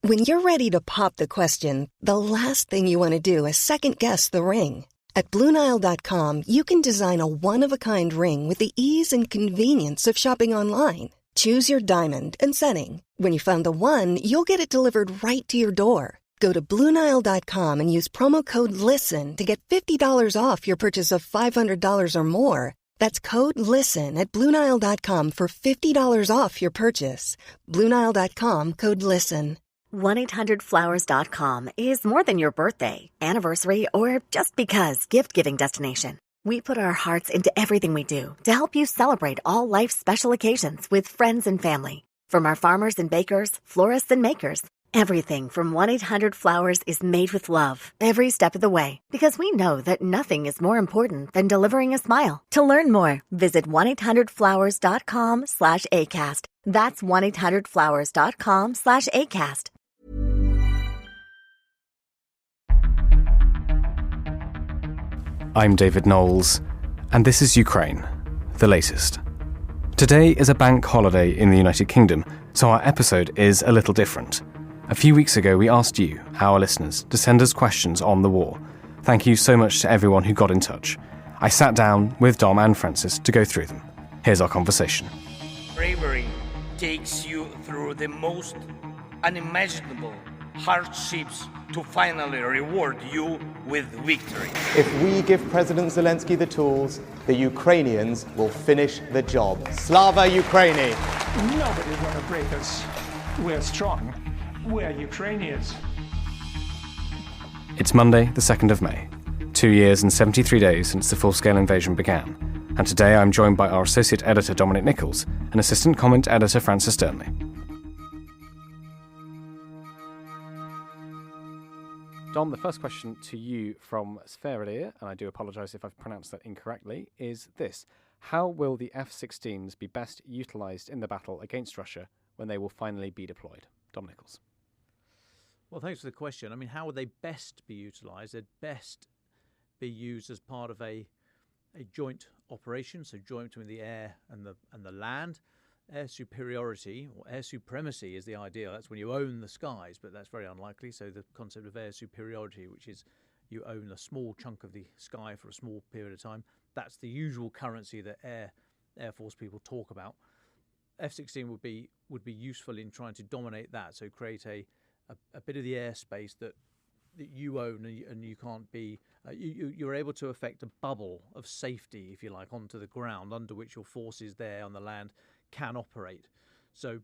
When you're ready to pop the question, the last thing you want to do is second-guess the ring. At BlueNile.com, you can design a one-of-a-kind ring with the ease and convenience of shopping online. Choose your diamond and setting. When you find the one, you'll get it delivered right to your door. Go to BlueNile.com and use promo code LISTEN to get $50 off your purchase of $500 or more. That's code LISTEN at BlueNile.com for $50 off your purchase. BlueNile.com, code LISTEN. 1-800-Flowers.com is more than your birthday, anniversary, or just because gift-giving destination. We put our hearts into everything we do to help you celebrate all life's special occasions with friends and family. From our farmers and bakers, florists and makers, everything from 1-800-Flowers is made with love every step of the way, because we know that nothing is more important than delivering a smile. To learn more, visit 1-800-Flowers.com/ACAST. That's 1-800-Flowers.com/ACAST. I'm David Knowles, and this is Ukraine, the latest. Today is a bank holiday in the United Kingdom, so our episode is a little different. A few weeks ago, we asked you, our listeners, to send us questions on the war. Thank you so much to everyone who got in touch. I sat down with Dom and Francis to go through them. Here's our conversation. Bravery takes you through the most unimaginable hardships to finally reward you with victory. If we give President Zelensky the tools, the Ukrainians will finish the job. Slava Ukraini! Nobody's gonna break us. We're strong. We're Ukrainians. It's Monday, the 2nd of May, 2 years and 73 days since the full-scale invasion began. And today I'm joined by our associate editor Dominic Nicholls and assistant comment editor Francis Dearnley. Dom, the first question to you from Sverige, and I do apologise if I've pronounced that incorrectly, is this. How will the F-16s be best utilised in the battle against Russia when they will finally be deployed? Dom Nicholls. Well, thanks for the question. I mean, how would they best be utilised? They'd best be used as part of a joint operation, so joint between the air and the land. Air superiority or air supremacy is the ideal. That's when you own the skies, but that's very unlikely. So the concept of air superiority, which is you own a small chunk of the sky for a small period of time, that's the usual currency that Air Force people talk about. F-16 would be useful in trying to dominate that, so create a bit of the airspace that you own and you can't be. You're able to affect a bubble of safety, if you like, onto the ground under which your forces there on the land can operate. So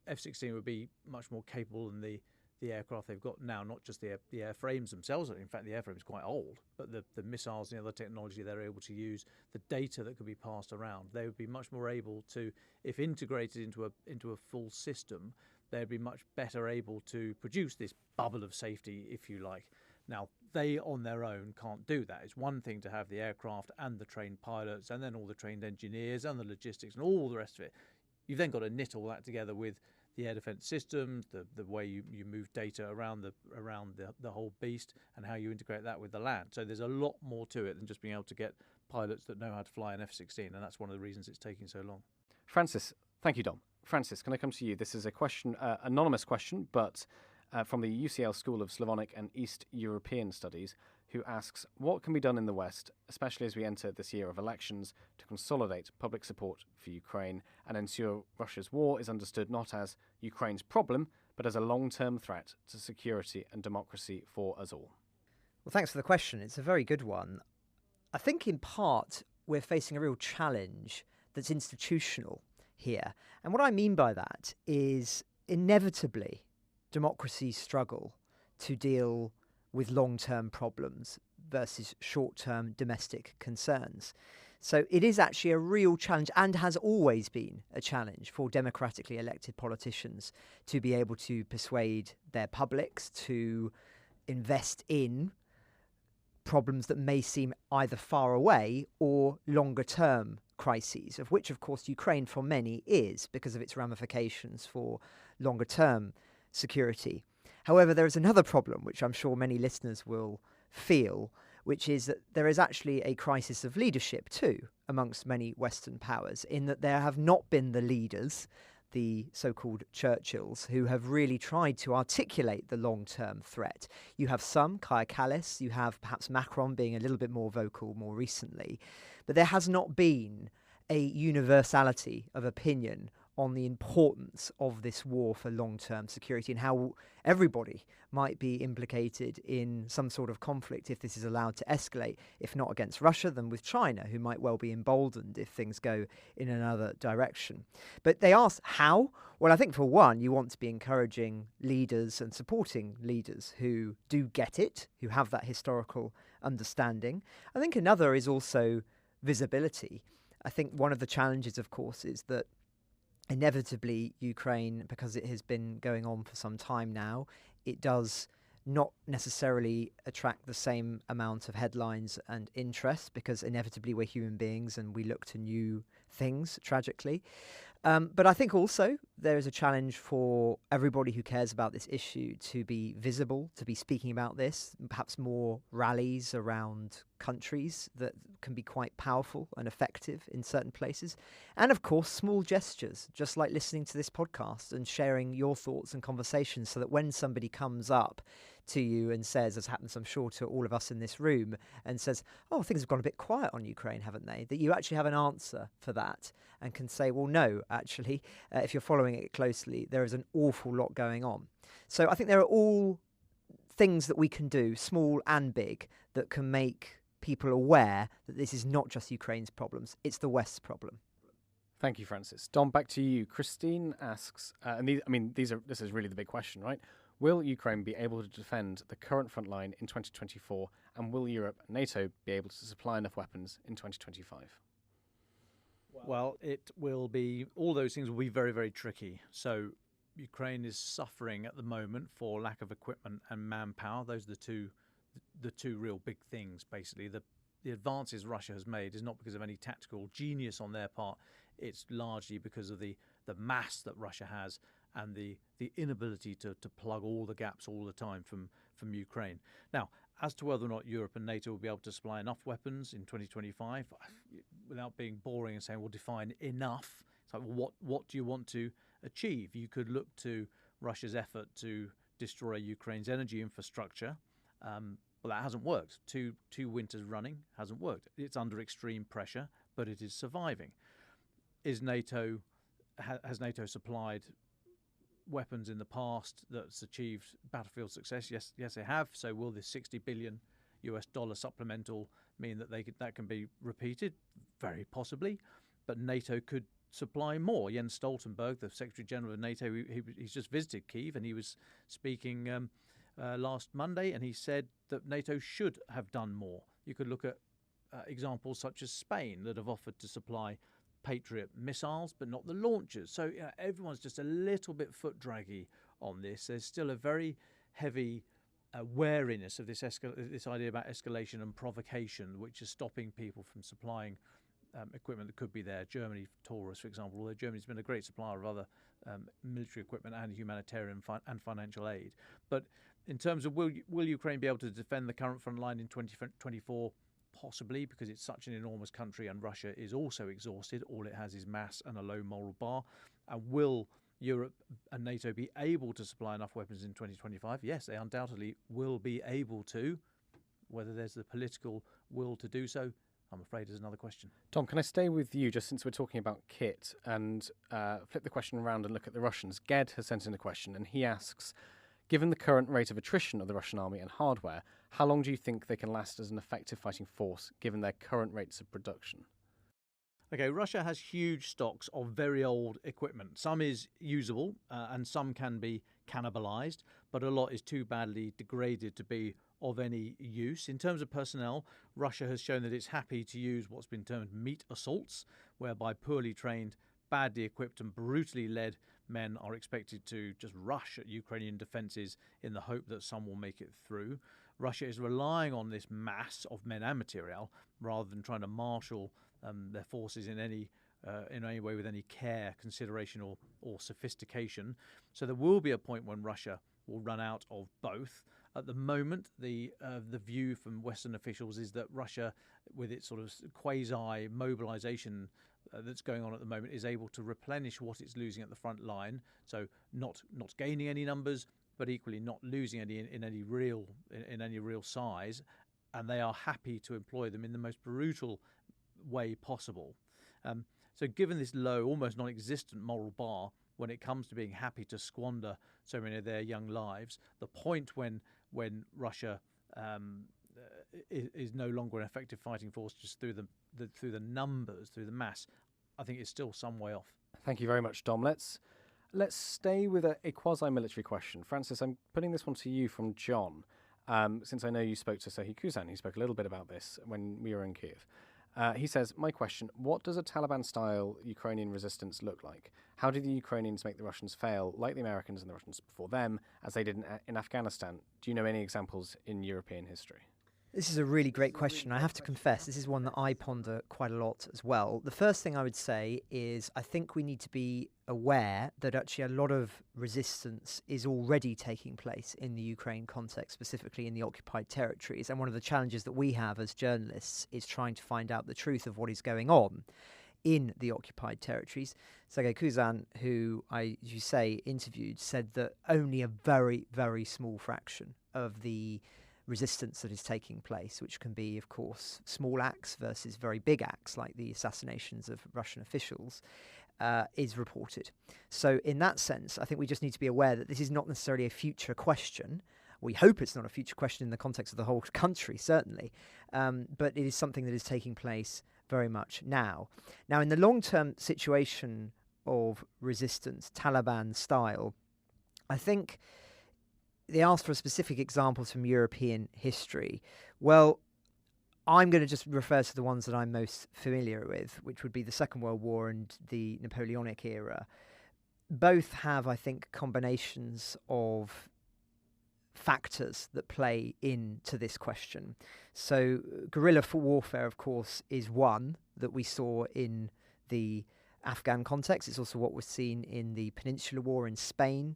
F-16 would be much more capable than the aircraft they've got now, not just the airframes themselves. In fact, the airframe is quite old, but the missiles and the other technology they're able to use, the data that could be passed around, they would be much more able to, if integrated into a full system, they'd be much better able to produce this bubble of safety, if you like. Now, they on their own can't do that. It's one thing to have the aircraft and the trained pilots and then all the trained engineers and the logistics and all the rest of it. You've then got to knit all that together with the air defence systems, the way you move data around the whole beast and how you integrate that with the land. So there's a lot more to it than just being able to get pilots that know how to fly an F-16, and that's one of the reasons it's taking so long. Francis, thank you, Dom. Francis, can I come to you? This is a question, anonymous question, but from the UCL School of Slavonic and East European Studies, who asks, what can be done in the West, especially as we enter this year of elections, to consolidate public support for Ukraine and ensure Russia's war is understood not as Ukraine's problem, but as a long-term threat to security and democracy for us all? Well, thanks for the question. It's a very good one. I think in part we're facing a real challenge that's institutional here. And what I mean by that is inevitably democracies struggle to deal with long-term problems versus short-term domestic concerns. So it is actually a real challenge, and has always been a challenge for democratically elected politicians to be able to persuade their publics to invest in problems that may seem either far away or longer-term crises, of which, of course, Ukraine for many is, because of its ramifications for longer-term security. However, there is another problem, which I'm sure many listeners will feel, which is that there is actually a crisis of leadership too amongst many Western powers, in that there have not been the leaders, the so-called Churchills, who have really tried to articulate the long-term threat. You have some, Kaja Kallas, you have perhaps Macron being a little bit more vocal more recently, but there has not been a universality of opinion on the importance of this war for long-term security and how everybody might be implicated in some sort of conflict if this is allowed to escalate, if not against Russia, then with China, who might well be emboldened if things go in another direction. But they ask how? Well, I think for one, you want to be encouraging leaders and supporting leaders who do get it, who have that historical understanding. I think another is also visibility. I think one of the challenges, of course, is that inevitably Ukraine, because it has been going on for some time now, it does not necessarily attract the same amount of headlines and interest, because inevitably we're human beings and we look to new things, tragically. But I think also there is a challenge for everybody who cares about this issue to be visible, to be speaking about this, perhaps more rallies around countries that can be quite powerful and effective in certain places. And of course, small gestures, just like listening to this podcast and sharing your thoughts and conversations, so that when somebody comes up to you and says, as happens I'm sure to all of us in this room, and says, oh, things have gone a bit quiet on Ukraine, haven't they? That you actually have an answer for that and can say, well, no, actually, if you're following it closely, there is an awful lot going on. So I think there are all things that we can do, small and big, that can make people aware that this is not just Ukraine's problems, it's the West's problem. Thank you, Francis. Dom, back to you. Christine asks, this is really the big question, right? Will Ukraine be able to defend the current front line in 2024, and will Europe and NATO be able to supply enough weapons in 2025? Well, it will be, all those things will be very, very tricky. So Ukraine is suffering at the moment for lack of equipment and manpower. Those are the two real big things, basically. The advances Russia has made is not because of any tactical genius on their part. It's largely because of the mass that Russia has and the inability to plug all the gaps all the time from Ukraine. Now, as to whether or not Europe and NATO will be able to supply enough weapons in 2025, without being boring and saying, well, define enough. It's like, well, what do you want to achieve? You could look to Russia's effort to destroy Ukraine's energy infrastructure. Well, that hasn't worked. Two winters running hasn't worked. It's under extreme pressure, but it is surviving. Has NATO supplied weapons in the past that's achieved battlefield success? Yes, they have. So will this $60 billion supplemental mean that that can be repeated? Very possibly. But NATO could supply more. Jens Stoltenberg, the Secretary General of NATO, he's just visited Kyiv, and he was speaking last Monday, and he said that NATO should have done more. You could look at examples such as Spain that have offered to supply Patriot missiles, but not the launchers. So everyone's just a little bit foot draggy on this. There's still a very heavy wariness of this idea about escalation and provocation, which is stopping people from supplying equipment that could be there. Germany, Taurus, for example, although Germany's been a great supplier of other military equipment and humanitarian and financial aid. But in terms of will Ukraine be able to defend the current front line in 2024? Possibly, because it's such an enormous country and Russia is also exhausted. All it has is mass and a low moral bar. And will Europe and NATO be able to supply enough weapons in 2025? Yes, they undoubtedly will be able to. Whether there's the political will to do so, I'm afraid, is another question. Tom, can I stay with you just since we're talking about kit and flip the question around and look at the Russians? Ged has sent in a question and he asks, given the current rate of attrition of the Russian army and hardware, how long do you think they can last as an effective fighting force given their current rates of production? Okay, Russia has huge stocks of very old equipment. Some is usable and some can be cannibalized, but a lot is too badly degraded to be of any use. In terms of personnel, Russia has shown that it's happy to use what's been termed meat assaults, whereby poorly trained, badly equipped and brutally led men are expected to just rush at Ukrainian defences in the hope that some will make it through. Russia is relying on this mass of men and material rather than trying to marshal their forces in any way with any care, consideration or sophistication. So there will be a point when Russia will run out of both. At the moment, the view from Western officials is that Russia, with its sort of quasi-mobilization that's going on at the moment, is able to replenish what it's losing at the front line. So not gaining any numbers, but equally not losing any in any real size, and they are happy to employ them in the most brutal way possible. So given this low, almost non-existent moral bar when it comes to being happy to squander so many of their young lives, the point when Russia is no longer an effective fighting force just through the numbers, through the mass, I think it's still some way off. Thank you very much, Dom. Let's stay with a quasi-military question. Francis, I'm putting this one to you from John, since I know you spoke to Serhiy Kuzan. He spoke a little bit about this when we were in Kiev. He says, my question, what does a Taliban-style Ukrainian resistance look like? How did the Ukrainians make the Russians fail, like the Americans and the Russians before them, as they did in Afghanistan? Do you know any examples in European history? This is a really great question. I have to confess, this is one that I ponder quite a lot as well. The first thing I would say is I think we need to be aware that actually a lot of resistance is already taking place in the Ukraine context, specifically in the occupied territories. And one of the challenges that we have as journalists is trying to find out the truth of what is going on in the occupied territories. Serhiy Kuzan, who I, as you say, interviewed, said that only a very, very small fraction of the resistance that is taking place, which can be, of course, small acts versus very big acts like the assassinations of Russian officials, is reported. So in that sense, I think we just need to be aware that this is not necessarily a future question. We hope it's not a future question in the context of the whole country, certainly, but it is something that is taking place very much now. Now, in the long-term situation of resistance, Taliban style, I think they asked for specific examples from European history. Well, I'm going to just refer to the ones that I'm most familiar with, which would be the Second World War and the Napoleonic era. Both have, I think, combinations of factors that play into this question. So guerrilla warfare, of course, is one that we saw in the Afghan context. It's also what was seen in the Peninsular War in Spain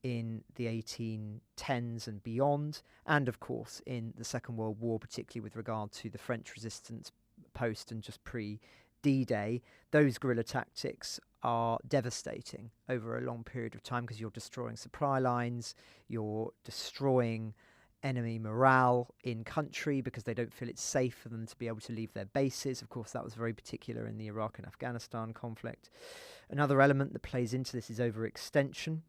in the 1810s and beyond, and of course in the Second World War, particularly with regard to the French resistance post and just pre-D-Day. Those guerrilla tactics are devastating over a long period of time because you're destroying supply lines, you're destroying enemy morale in country because they don't feel it's safe for them to be able to leave their bases. Of course, that was very particular in the Iraq and Afghanistan conflict. Another element that plays into this is overextension.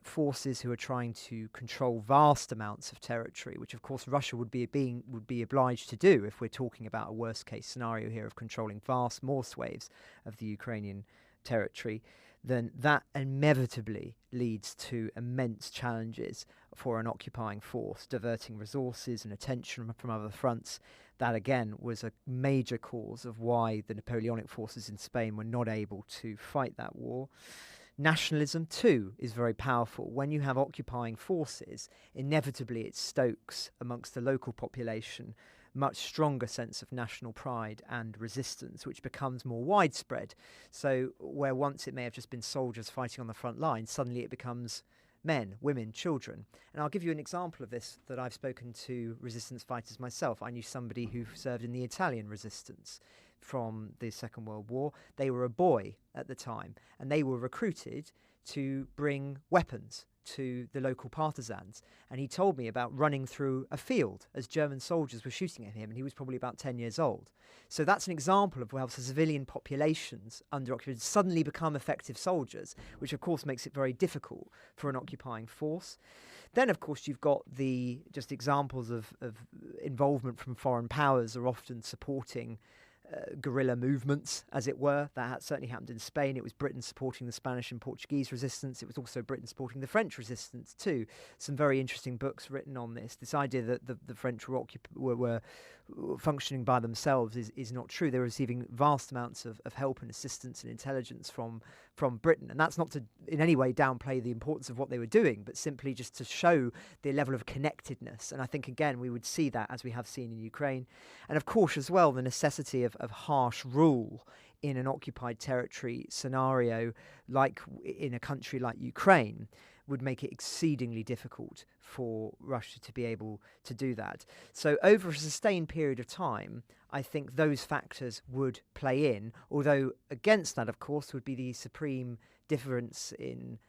Forces who are trying to control vast amounts of territory, which of course Russia would be obliged to do if we're talking about a worst case scenario here of controlling vast more swathes of the Ukrainian territory, then that inevitably leads to immense challenges for an occupying force, diverting resources and attention from other fronts. That again was a major cause of why the Napoleonic forces in Spain were not able to fight that war. Nationalism, too, is very powerful. When you have occupying forces, inevitably it stokes amongst the local population much stronger sense of national pride and resistance, which becomes more widespread. So where once it may have just been soldiers fighting on the front line, suddenly it becomes men, women, children. And I'll give you an example of this that I've spoken to resistance fighters myself. I knew somebody who served in the Italian resistance from the Second World War. They were a boy at the time, and they were recruited to bring weapons to the local partisans. And he told me about running through a field as German soldiers were shooting at him, and he was probably about 10 years old. So that's an example of how civilian populations under occupation suddenly become effective soldiers, which of course makes it very difficult for an occupying force. Then, of course, you've got the just examples of involvement from foreign powers are often supporting guerrilla movements, as it were. That certainly happened in Spain. It was Britain supporting the Spanish and Portuguese resistance. It was also Britain supporting the French resistance too. Some very interesting books written on this. This idea that the French were functioning by themselves is not true. They're receiving vast amounts of help and assistance and intelligence from Britain. And that's not to in any way downplay the importance of what they were doing, but simply just to show the level of connectedness. And I think, again, we would see that as we have seen in Ukraine. And of course, as well, the necessity of harsh rule in an occupied territory scenario, like in a country like Ukraine, would make it exceedingly difficult for Russia to be able to do that. So over a sustained period of time, I think those factors would play in, although against that, of course, would be the supreme difference in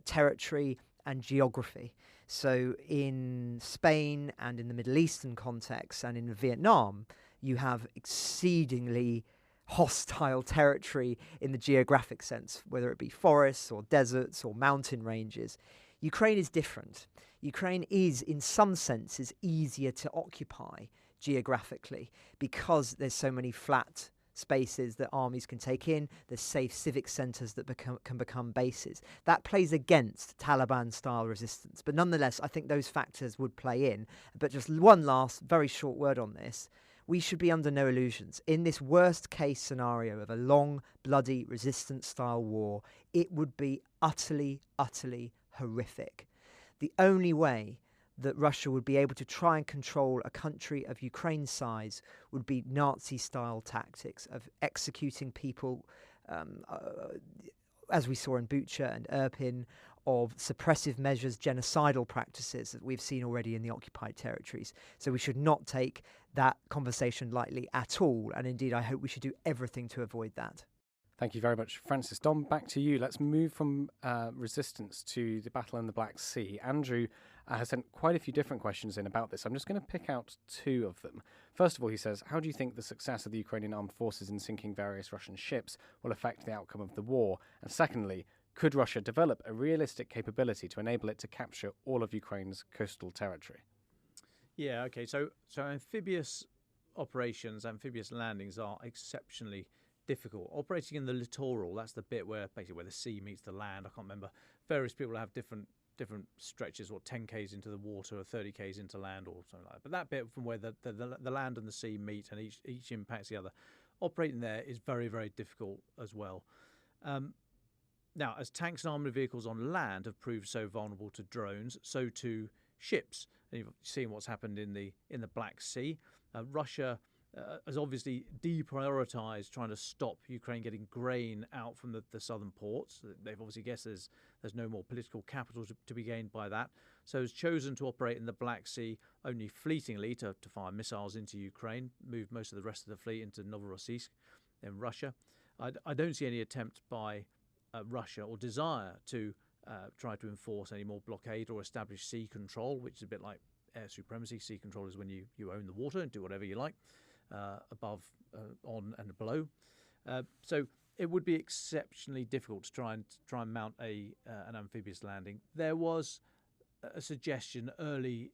territory and geography. So in Spain and in the Middle Eastern context and in Vietnam, you have exceedingly hostile territory in the geographic sense, whether it be forests or deserts or mountain ranges. Ukraine is different. Ukraine is, in some senses, easier to occupy geographically because there's so many flat spaces that armies can take in. There's safe civic centres that can become bases. That plays against Taliban-style resistance. But nonetheless, I think those factors would play in. But just one last very short word on this. We should be under no illusions. In this worst-case scenario of a long, bloody, resistance-style war, it would be utterly, utterly horrific. The only way that Russia would be able to try and control a country of Ukraine's size would be Nazi-style tactics of executing people, as we saw in Bucha and Irpin, of suppressive measures, genocidal practices that we've seen already in the occupied territories. So we should not take that conversation lightly at all. And indeed, I hope we should do everything to avoid that. Thank you very much, Francis. Dom, back to you. Let's move from resistance to the battle in the Black Sea. Andrew has sent quite a few different questions in about this. I'm just going to pick out two of them. First of all, he says, how do you think the success of the Ukrainian armed forces in sinking various Russian ships will affect the outcome of the war? And secondly, could Russia develop a realistic capability to enable it to capture all of Ukraine's coastal territory? Yeah, okay. So amphibious operations, amphibious landings are exceptionally difficult. Operating in the littoral, that's the bit where basically where the sea meets the land. I can't remember. Various people have different stretches, or 10 k's into the water, or 30 k's into land, or something like that. But that bit from where the land and the sea meet and each impacts the other, operating there is very, very difficult as well. Now, as tanks and armoured vehicles on land have proved so vulnerable to drones, so too ships. And you've seen what's happened in the Black Sea. Russia has obviously deprioritised trying to stop Ukraine getting grain out from the southern ports. They've obviously guessed there's no more political capital to be gained by that. So has chosen to operate in the Black Sea only fleetingly to fire missiles into Ukraine, move most of the rest of the fleet into Novorossiysk in Russia. I don't see any attempt by Russia or desire to try to enforce any more blockade or establish sea control, which is a bit like air supremacy. Sea control is when you own the water and do whatever you like, above, on and below. So it would be exceptionally difficult to try and mount an amphibious landing. There was a suggestion early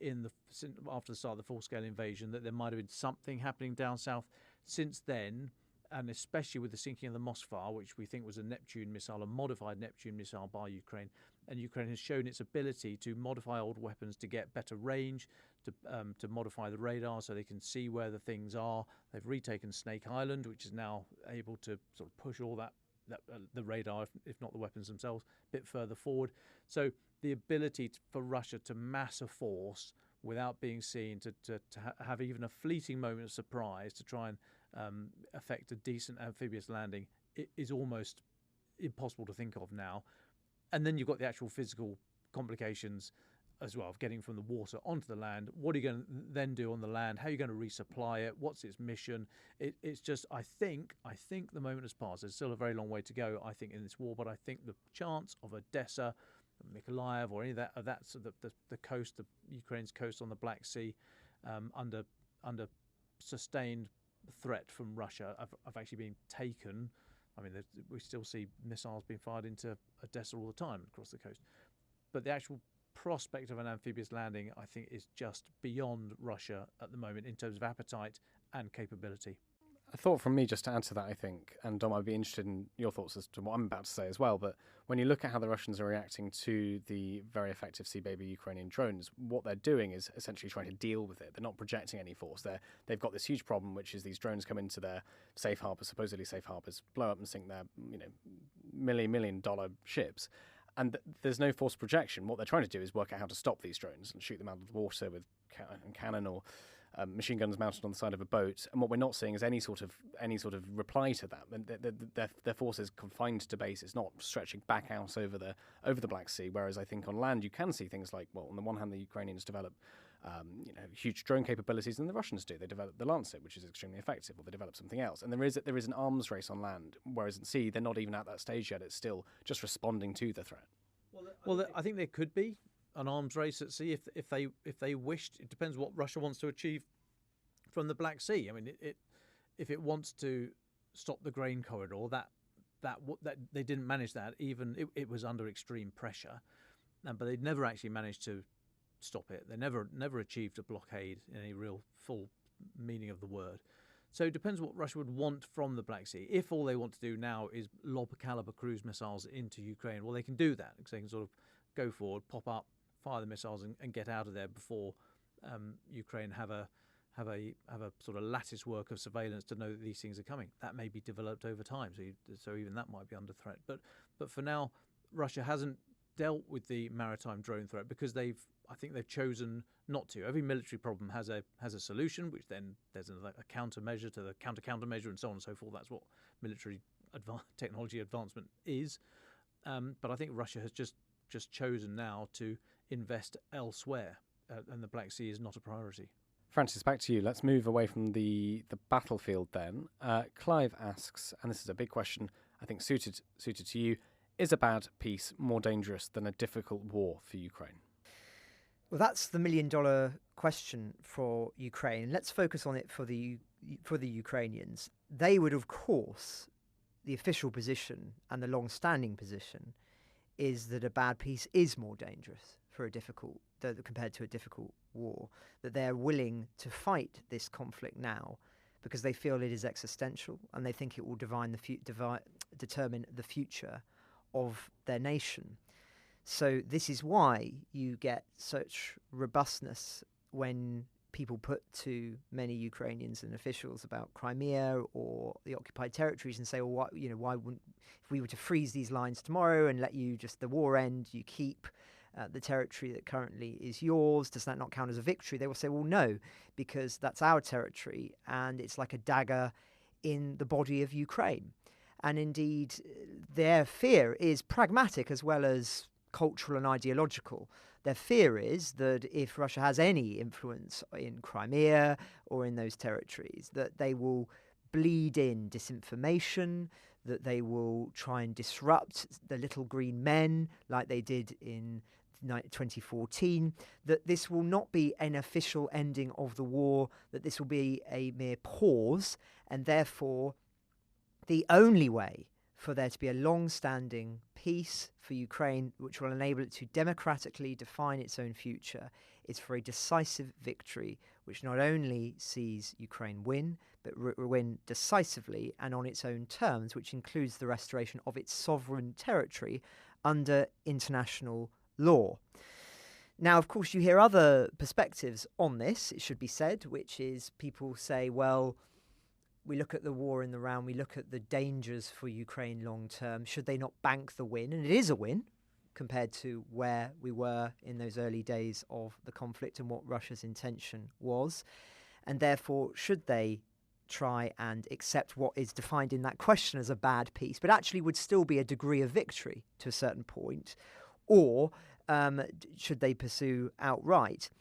after the start of the full-scale invasion that there might have been something happening down south. Since then, and especially with the sinking of the Moskva, which we think was a Neptune missile, a modified Neptune missile by Ukraine, and Ukraine has shown its ability to modify old weapons to get better range, to modify the radar so they can see where the things are. They've retaken Snake Island, which is now able to sort of push all the radar, if not the weapons themselves, a bit further forward. So the ability for Russia to mass a force without being seen, to have even a fleeting moment of surprise, to try and affect a decent amphibious landing, it is almost impossible to think of now. And then you've got the actual physical complications as well of getting from the water onto the land. What are you going to then do on the land? How are you going to resupply it? What's its mission? It's just, I think the moment has passed. There's still a very long way to go, I think, in this war, but I think the chance of Odessa, Mykolaiv, or any of that sort of the coast, the Ukraine's coast on the Black Sea, under sustained threat from Russia, have actually been taken. I mean, we still see missiles being fired into Odessa all the time across the coast. But the actual prospect of an amphibious landing, I think, is just beyond Russia at the moment in terms of appetite and capability. A thought from me just to add to that, I think, and Dom, I'd be interested in your thoughts as to what I'm about to say as well, but when you look at how the Russians are reacting to the very effective Sea Baby Ukrainian drones, what they're doing is essentially trying to deal with it. They're not projecting any force. They've got this huge problem, which is these drones come into their safe harbors, supposedly safe harbors, blow up and sink their $million ships. And there's no force projection. What they're trying to do is work out how to stop these drones and shoot them out of the water with cannon or machine guns mounted on the side of a boat, and what we're not seeing is any sort of reply to that. Their force is confined to base. It's not stretching back out over the Black Sea. Whereas I think on land you can see things like, well, on the one hand the Ukrainians develop huge drone capabilities, and the Russians do. They develop the Lancet, which is extremely effective, or they develop something else. And there is an arms race on land, whereas at sea they're not even at that stage yet. It's still just responding to the threat. Well, I think there could be an arms race at sea if they wished. It depends what Russia wants to achieve from the Black Sea. I mean, if it wants to stop the grain corridor, that they didn't manage that. Even it was under extreme pressure, but they'd never actually managed to stop it. They never achieved a blockade in any real full meaning of the word. So it depends what Russia would want from the Black Sea. If all they want to do now is lob caliber cruise missiles into Ukraine, well, they can do that because they can sort of go forward, pop up, fire the missiles, and get out of there before Ukraine have a sort of lattice work of surveillance to know that these things are coming. That may be developed over time, so even that might be under threat. But for now, Russia hasn't dealt with the maritime drone threat because I think they've chosen not to. Every military problem has a solution, which then there's a countermeasure to the countermeasure and so on and so forth. That's what military technology advancement is. But I think Russia has just chosen now to invest elsewhere, and the Black Sea is not a priority. Francis, back to you. Let's move away from the battlefield then. Clive asks, and this is a big question, I think suited to you, is a bad peace more dangerous than a difficult war for Ukraine? Well, that's the million-dollar question for Ukraine. Let's focus on it for the Ukrainians. They would, of course, the official position and the long-standing position is that a bad peace is more dangerous compared to a difficult war, that they're willing to fight this conflict now because they feel it is existential and they think it will determine the future of their nation. So this is why you get such robustness when people put to many Ukrainians and officials about Crimea or the occupied territories and say, well, why wouldn't, if we were to freeze these lines tomorrow and let you just the war end, you keep the territory that currently is yours, does that not count as a victory? They will say, well, no, because that's our territory and it's like a dagger in the body of Ukraine. And indeed, their fear is pragmatic as well as cultural and ideological. Their fear is that if Russia has any influence in Crimea or in those territories, that they will bleed in disinformation, that they will try and disrupt the little green men like they did in 2014, that this will not be an official ending of the war, that this will be a mere pause, and therefore the only way for there to be a long-standing peace for Ukraine, which will enable it to democratically define its own future, is for a decisive victory, which not only sees Ukraine win, but win decisively and on its own terms, which includes the restoration of its sovereign territory under international law. Now, of course, you hear other perspectives on this, it should be said, which is people say, well, we look at the war in the round, we look at the dangers for Ukraine long term. Should they not bank the win? And it is a win compared to where we were in those early days of the conflict and what Russia's intention was. And therefore, should they try and accept what is defined in that question as a bad peace, but actually would still be a degree of victory to a certain point? Or should they pursue outright?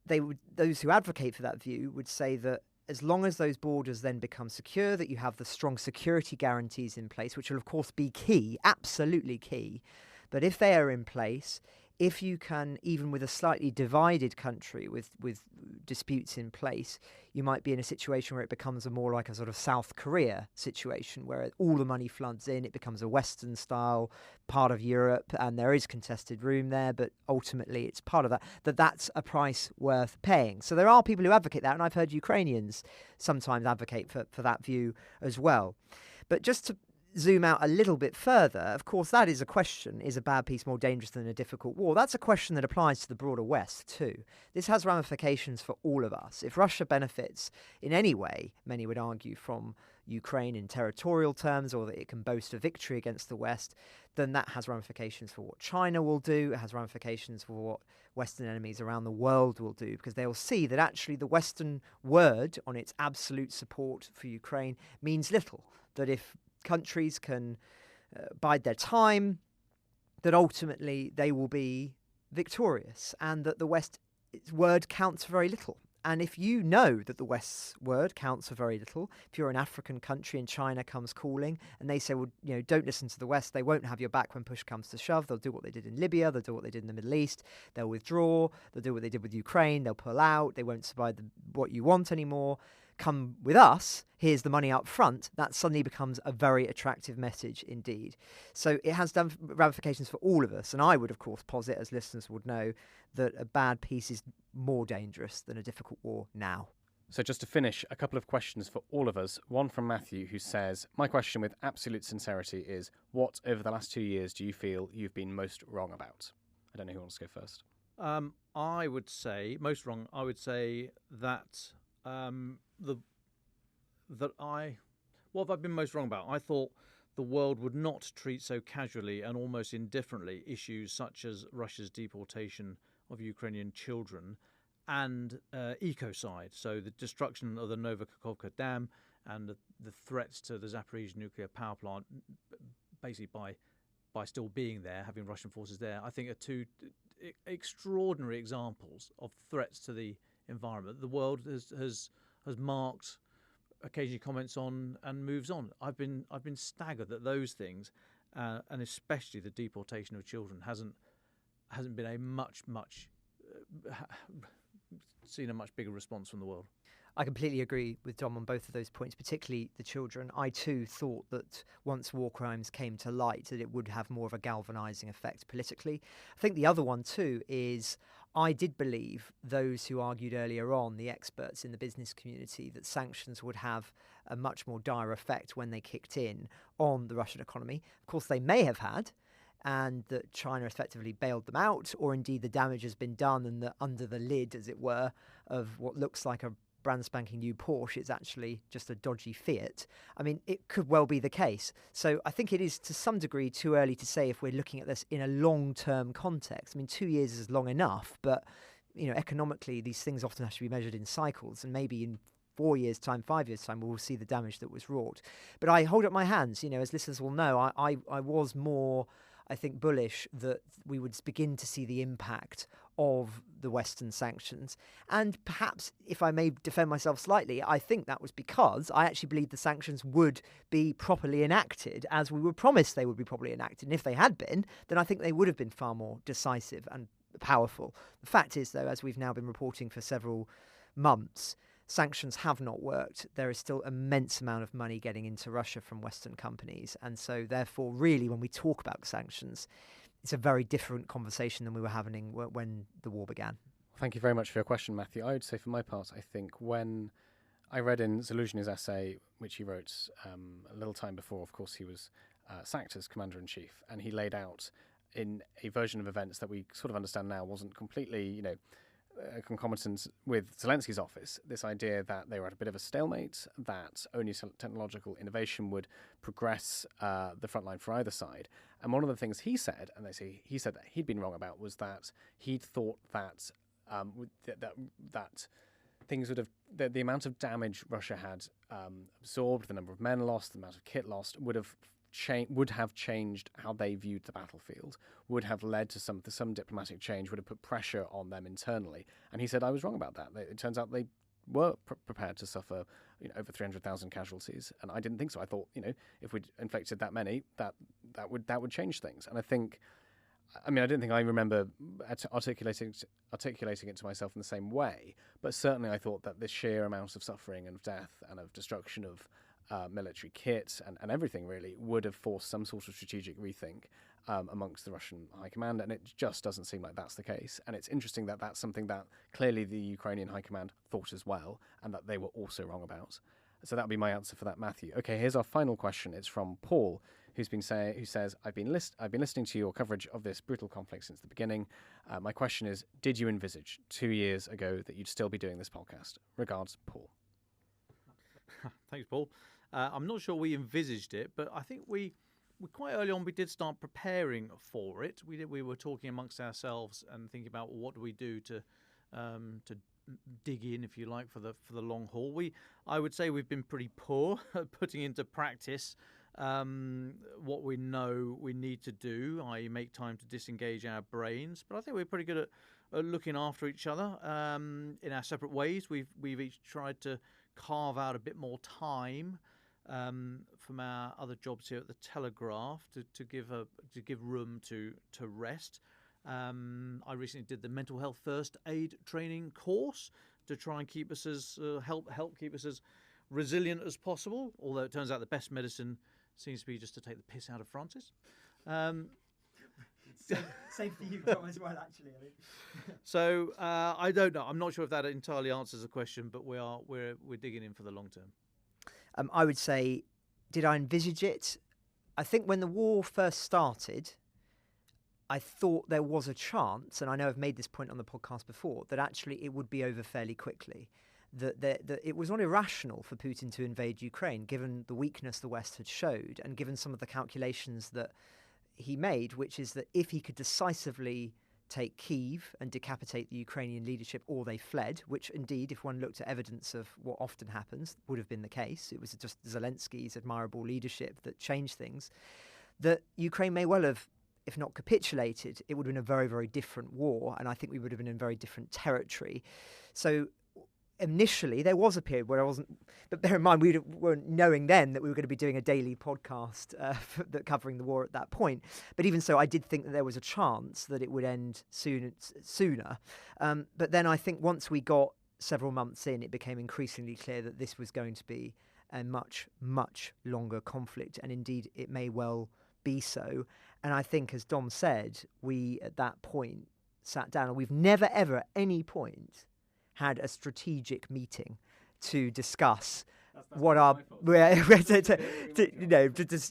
Those who advocate for that view would say that as long as those borders then become secure, that you have the strong security guarantees in place, which will of course be key, absolutely key. But if they are in place, if you can, even with a slightly divided country with disputes in place, you might be in a situation where it becomes more like a sort of South Korea situation, where all the money floods in, it becomes a Western style part of Europe, and there is contested room there, but ultimately it's part of that's a price worth paying. So there are people who advocate that, and I've heard Ukrainians sometimes advocate for that view as well. But just to zoom out a little bit further, of course, that is a question. Is a bad peace more dangerous than a difficult war? That's a question that applies to the broader West too. This has ramifications for all of us. If Russia benefits in any way, many would argue, from Ukraine in territorial terms, or that it can boast a victory against the West, then that has ramifications for what China will do. It has ramifications for what Western enemies around the world will do, because they will see that actually the Western word on its absolute support for Ukraine means little. That if countries can bide their time, that ultimately they will be victorious, and that the West's word counts for very little. And if you know that the West's word counts for very little, if you're an African country and China comes calling and they say, well, don't listen to the West, they won't have your back when push comes to shove. They'll do what they did in Libya, they'll do what they did in the Middle East, they'll withdraw, they'll do what they did with Ukraine, they'll pull out, they won't provide what you want anymore. Come with us, here's the money up front, that suddenly becomes a very attractive message indeed. So it has done ramifications for all of us, and I would, of course, posit, as listeners would know, that a bad peace is more dangerous than a difficult war now. So just to finish, a couple of questions for all of us. One from Matthew, who says, my question with absolute sincerity is, what over the last 2 years do you feel you've been most wrong about? I don't know who wants to go first. I would say, most wrong, I would say that... what have I been most wrong about? I thought the world would not treat so casually and almost indifferently issues such as Russia's deportation of Ukrainian children and ecocide, so the destruction of the Novakhovka Dam and the threats to the Zaporizhzhia nuclear power plant, basically by still being there, having Russian forces there, I think are two extraordinary examples of threats to the environment. The world has marked, occasionally comments on and moves on. I've been staggered that those things, and especially the deportation of children, hasn't been seen a much bigger response from the world. I completely agree with Dom on both of those points, particularly the children. I too thought that once war crimes came to light, that it would have more of a galvanising effect politically. I think the other one too is I did believe those who argued earlier on, the experts in the business community, that sanctions would have a much more dire effect when they kicked in on the Russian economy. Of course, they may have had, and that China effectively bailed them out, or indeed the damage has been done and that under the lid, as it were, of what looks like a brand spanking new Porsche, it's actually just a dodgy Fiat. I mean, it could well be the case. So I think it is to some degree too early to say if we're looking at this in a long-term context. I mean, 2 years is long enough, but economically, these things often have to be measured in cycles, and maybe in 4 years' time, 5 years' time, we'll see the damage that was wrought. But I hold up my hands, as listeners will know, I was more, I think, bullish that we would begin to see the impact of the Western sanctions. And perhaps, if I may defend myself slightly, I think that was because I actually believed the sanctions would be properly enacted, as we were promised they would be properly enacted. And if they had been, then I think they would have been far more decisive and powerful. The fact is, though, as we've now been reporting for several months, sanctions have not worked. There is still immense amount of money getting into Russia from Western companies. And so, therefore, really, when we talk about sanctions, it's a very different conversation than we were having when the war began. Thank you very much for your question, Matthew. I would say for my part, I think when I read in Zaluzhny's essay, which he wrote a little time before, of course, he was sacked as Commander-in-Chief, and he laid out in a version of events that we sort of understand now wasn't completely, concomitant with Zelensky's office, this idea that they were at a bit of a stalemate, that only technological innovation would progress the front line for either side. And one of the things he said, and he said that he'd been wrong about, was that he'd thought that that things would have, the amount of damage Russia had absorbed, the number of men lost, the amount of kit lost, would have changed how they viewed the battlefield, would have led to some diplomatic change, would have put pressure on them internally. And he said, I was wrong about that. It turns out they were prepared to suffer over 300,000 casualties, and I didn't think so. I thought, if we'd inflicted that many, that would change things. And I think, I don't think I remember articulating it to myself in the same way, but certainly I thought that the sheer amount of suffering and of death and of destruction of military kit and everything really would have forced some sort of strategic rethink amongst the Russian high command, and it just doesn't seem like that's the case. And it's interesting that that's something that clearly the Ukrainian high command thought as well, and that they were also wrong about. So that would be my answer for that, Matthew. Okay, here's our final question. It's from Paul, who says, I've been listening to your coverage of this brutal conflict since the beginning. My question is, did you envisage 2 years ago that you'd still be doing this podcast? Regards, Paul. Thanks, Paul. I'm not sure we envisaged it, but I think we quite early on we did start preparing for it. We were talking amongst ourselves and thinking about what do we do to dig in, if you like, for the long haul. I would say we've been pretty poor at putting into practice what we know we need to do, i.e. make time to disengage our brains. But I think we're pretty good at looking after each other in our separate ways. We've each tried to carve out a bit more time from our other jobs here at the Telegraph to give room to rest. I recently did the mental health first aid training course to try and keep us as help keep us as resilient as possible. Although it turns out the best medicine seems to be just to take the piss out of Francis. Same for you, Tom, as well, actually. I think. So I don't know. I'm not sure if that entirely answers the question, but we're digging in for the long term. I would say, did I envisage it? I think when the war first started, I thought there was a chance, and I know I've made this point on the podcast before, that actually it would be over fairly quickly. That it was not irrational for Putin to invade Ukraine, given the weakness the West had showed, and given some of the calculations that he made, which is that if he could decisively take Kyiv and decapitate the Ukrainian leadership, or they fled, which indeed, if one looked at evidence of what often happens, would have been the case. It was just Zelensky's admirable leadership that changed things. That Ukraine may well have, if not capitulated, it would have been a very, very different war, and I think we would have been in very different territory. So initially, there was a period where I wasn't, but bear in mind, we weren't knowing then that we were going to be doing a daily podcast covering the war at that point. But even so, I did think that there was a chance that it would end sooner. But then I think once we got several months in, it became increasingly clear that this was going to be a much, much longer conflict. And indeed, it may well be so. And I think, as Dom said, we at that point sat down, and we've never, ever at any point had a strategic meeting to discuss what our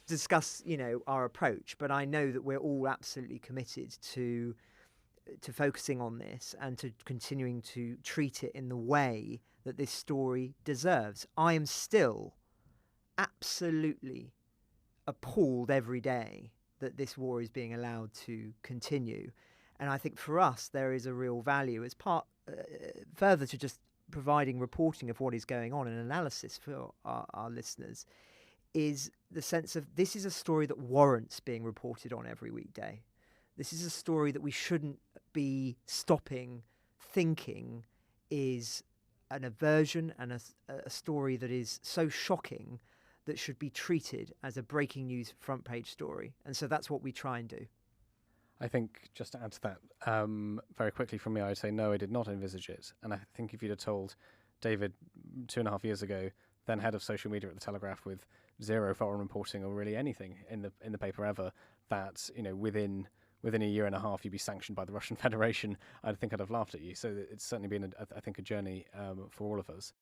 discuss our approach. But I know that we're all absolutely committed to focusing on this and to continuing to treat it in the way that this story deserves. I am still absolutely appalled every day that this war is being allowed to continue. And I think for us, there is a real value as part, further to just providing reporting of what is going on and analysis for our listeners, is the sense of this is a story that warrants being reported on every weekday. This is a story that we shouldn't be stopping thinking is an aversion and a story that is so shocking that should be treated as a breaking news front page story. And so that's what we try and do. I think, just to add to that, very quickly from me, I would say no, I did not envisage it. And I think if you'd have told David 2.5 years ago, then head of social media at the Telegraph with zero foreign reporting or really anything in the paper ever, that within a year and a half you'd be sanctioned by the Russian Federation, I think I'd have laughed at you. So it's certainly been, I think, a journey for all of us.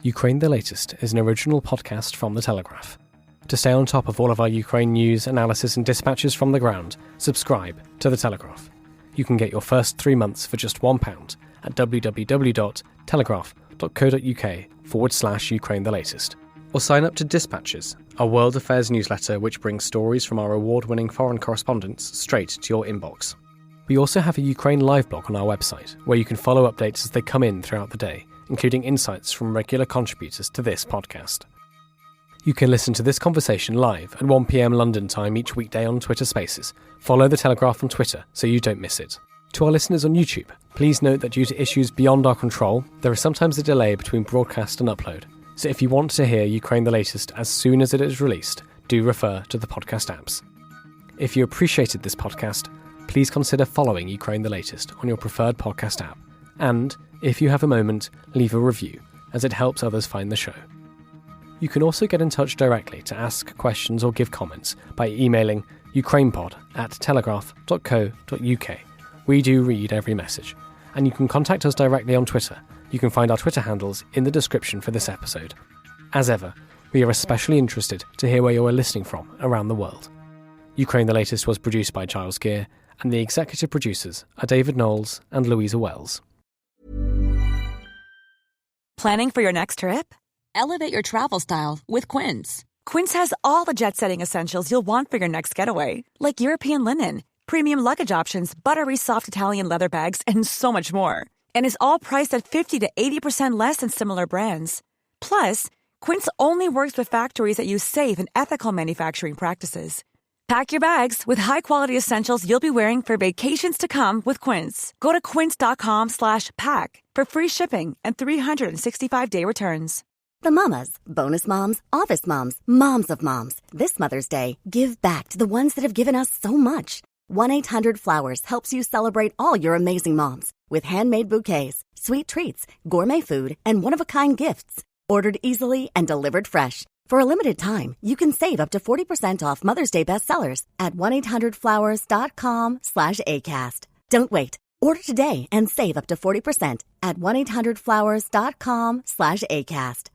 Ukraine the Latest is an original podcast from The Telegraph. To stay on top of all of our Ukraine news, analysis and dispatches from the ground, subscribe to The Telegraph. You can get your first 3 months for just £1 at www.telegraph.co.uk/Ukraine the Latest. Or sign up to Dispatches, our world affairs newsletter which brings stories from our award-winning foreign correspondents straight to your inbox. We also have a Ukraine live blog on our website, where you can follow updates as they come in throughout the day, including insights from regular contributors to this podcast. You can listen to this conversation live at 1 p.m. London time each weekday on Twitter Spaces. Follow The Telegraph on Twitter so you don't miss it. To our listeners on YouTube, please note that due to issues beyond our control, there is sometimes a delay between broadcast and upload. So if you want to hear Ukraine the Latest as soon as it is released, do refer to the podcast apps. If you appreciated this podcast, please consider following Ukraine the Latest on your preferred podcast app. And, if you have a moment, leave a review, as it helps others find the show. You can also get in touch directly to ask questions or give comments by emailing ukrainepod@telegraph.co.uk. We do read every message. And you can contact us directly on Twitter. You can find our Twitter handles in the description for this episode. As ever, we are especially interested to hear where you are listening from around the world. Ukraine the Latest was produced by Giles Gear, and the executive producers are David Knowles and Louisa Wells. Planning for your next trip? Elevate your travel style with Quince. Quince has all the jet-setting essentials you'll want for your next getaway, like European linen, premium luggage options, buttery soft Italian leather bags, and so much more. And is all priced at 50 to 80% less than similar brands. Plus, Quince only works with factories that use safe and ethical manufacturing practices. Pack your bags with high-quality essentials you'll be wearing for vacations to come with Quince. Go to quince.com/pack for free shipping and 365-day returns. The mamas, bonus moms, office moms, moms of moms. This Mother's Day, give back to the ones that have given us so much. 1-800-Flowers helps you celebrate all your amazing moms with handmade bouquets, sweet treats, gourmet food, and one-of-a-kind gifts. Ordered easily and delivered fresh. For a limited time, you can save up to 40% off Mother's Day bestsellers at 1-800-Flowers.com/ACAST. Don't wait. Order today and save up to 40% at 1-800-Flowers.com/ACAST.